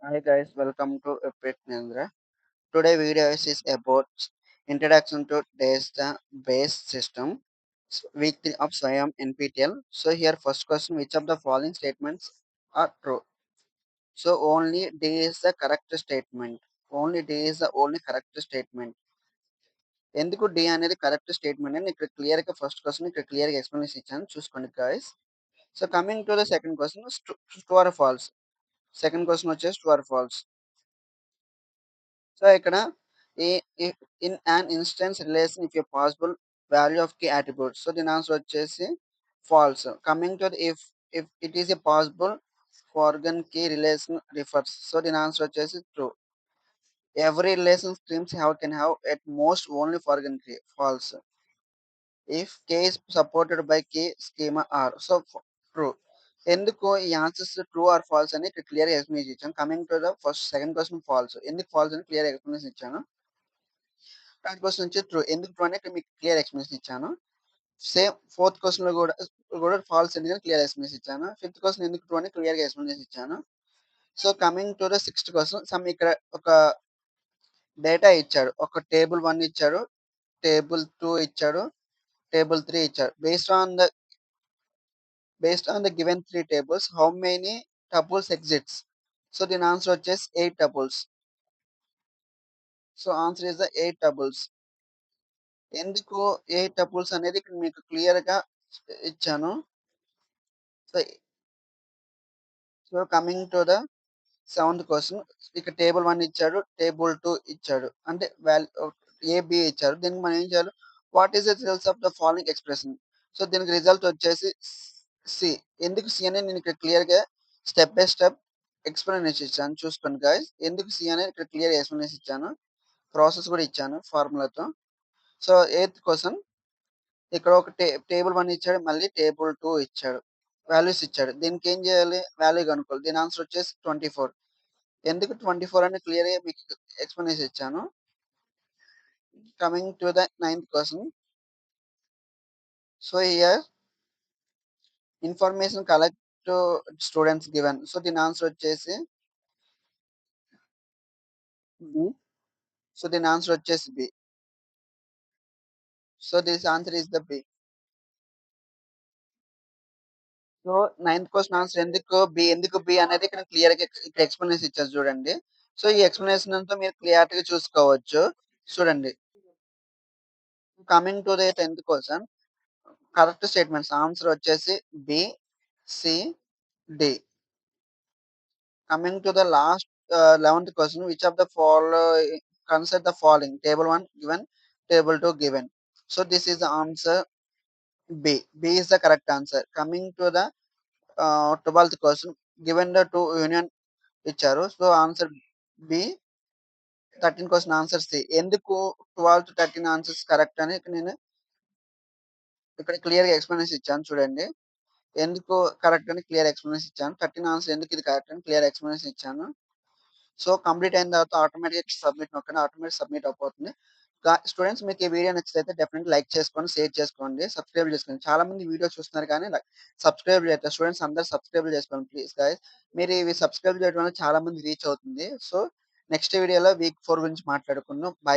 Hi guys, welcome to Epit Nandra. Today video is about introduction to data based system, week 3 of Swayam NPTL. So here first question, which of the following statements are true? So only D is the correct statement. Only D is the only correct statement. ఎందుకు D అనేది correct statement అని ఇక్కడ clear గా first question ఇక్కడ clear గా explanation ఇచ్చాను చూసుకోండి guys. So coming to the second question, true or false. Second question వచ్చేసి ట్రూ ఆర్ ఫాల్స్. సో ఇక్కడ in an instance relation if a possible value of key attribute. So దీని answer వచ్చేసి false. Coming to if it is a possible foreign key relation refers. So దీని answer వచ్చేసి true. Every relation streams can have at most only foreign key. False. If K is supported by K schema R. So true. ఎందుకు ఈ answers true or false అని ఇక్కడ clear explanation ఇచ్చాను. Coming to the first second question false. ఎందుకు false అని clear explanation ఇచ్చాను. Third question వచ్చి true. ఎందుకు ట్రూ అని ఇక్కడ మీకు క్లియర్ ఎక్స్ప్లెనేషన్ ఇచ్చాను. సేమ్ ఫోర్త్ క్వశ్చన్ లో కూడా ఫాల్స్ ఎందుకని క్లియర్ ఎక్స్ప్లెనేషన్ ఇచ్చాను. ఫిఫ్త్ క్వశ్చన్ ఎందుకు ట్రూ అని క్లియర్ గా ఎక్స్ప్లెనేషన్ ఇచ్చాను. So coming to the sixth question, some ఇక్కడ ఒక డేటా ఇచ్చాడు. ఒక టేబుల్ 1 ఇచ్చాడు, టేబుల్ 2 ఇచ్చాడు, టేబుల్ 3 ఇచ్చాడు. Based on the given 3 tables, how many tuples exists? So దీని ఆన్సర్ వచ్చేసి 8 tuples. So answer is the 8 tuples. ఎందుకు 8 tuples అనేది ఇక్కడ మీకు క్లియర్ గా ఇచ్చాను. So coming to the seventh question, ఇక్కడ టేబుల్ 1 ఇచ్చాడు, టేబుల్ 2 ఇచ్చాడు, అంటే ఏబి ఇచ్చారు. దీనికి మనం ఏం చేయాలి? What is the results of the following expression. So దీనికి రిజల్ట్ వచ్చేసి సి. ఎందుకు సి అనేది నేను ఇక్కడ క్లియర్ గా స్టెప్ బై స్టెప్ ఎక్స్ప్లెనేషన్ ఇచ్చాను చూసుకోండి గాయస్. ఎందుకు సి అనేది ఇక్కడ క్లియర్ ఎక్స్ప్లెనేషన్ ఇచ్చాను, ప్రాసెస్ కూడా ఇచ్చాను ఫార్ములాతో. సో ఎయిత్ క్వశ్చన్, ఇక్కడ ఒక టేబుల్ 1 ఇచ్చాడు, మళ్ళీ టేబుల్ 2 ఇచ్చాడు, వాల్యూస్ ఇచ్చాడు. దీనికి ఏం చేయాలి? వాల్యూ కనుక్కోవాలి. దీని ఆన్సర్ వచ్చేసి 24. ఎందుకు 24 అని క్లియర్ గా మీకు ఎక్స్ప్లెనేషన్ ఇచ్చాను. Coming to the ninth question, so here information collect to students given. So దీని ఆన్సర్ వచ్చేసి బి. సో దీని ఆన్సర్ వచ్చేసి B. So this answer is the B. So ninth question answer ఎందుకు బి అనేది ఇక్కడ క్లియర్ గా ఇక్కడ ఎక్స్ప్లెనేషన్ ఇచ్చారు చూడండి. సో ఈ ఎక్స్ప్లెనేషన్ అంతా మీరు క్లియర్ చూసుకోవచ్చు చూడండి. Coming to the 10th question, correct statements answer వచ్చేసి B, C, D. Coming to the last 11th question, which of the consider the following. Table 1 given, table 2 given. So this is the answer B. B is the correct answer. Coming to the 12th question, given the two union ఇచ్చారు. So answer B. 13 question answer C. ఎందుకు 12 to 13 answers correct అని నేను ఇక్కడ clear గా explanation ఇచ్చాను చూడండి. ఎందుకు correct అని క్లియర్ ఎక్స్ప్లెనేషన్ ఇచ్చాను. 13 ఆన్సర్ ఎందుకు ఇది కరెక్ట్ అని క్లియర్ ఎక్స్ప్లెనేషన్ ఇచ్చాను. సో కంప్లీట్ అయిన తర్వాత ఆటోమేటిక్ సబ్మిట్ నొక్కండి, ఆటోమేటిక్ సబ్మిట్ అయిపోతుంది. స్టూడెంట్స్ మీకు ఈ వీడియో నచ్చితే డెఫినెట్ లైక్ చేసుకోండి, షేర్ చేసుకోండి, సబ్స్క్రైబ్ చేసుకోండి. చాలా మంది వీడియో చూస్తున్నారు కానీ సబ్స్క్రైబ్ చేయట్లేదు. స్టూడెంట్స్ అందరూ సబ్స్క్రైబ్ చేసుకోండి ప్లీజ్ గాయస్. మీరు ఇవి సబ్స్క్రైబ్ చేయడం వల్ల చాలా మంది రీచ్ అవుతుంది. సో నెక్స్ట్ వీడియోలో వీక్ 4 గురించి మాట్లాడుకుందాం. బై.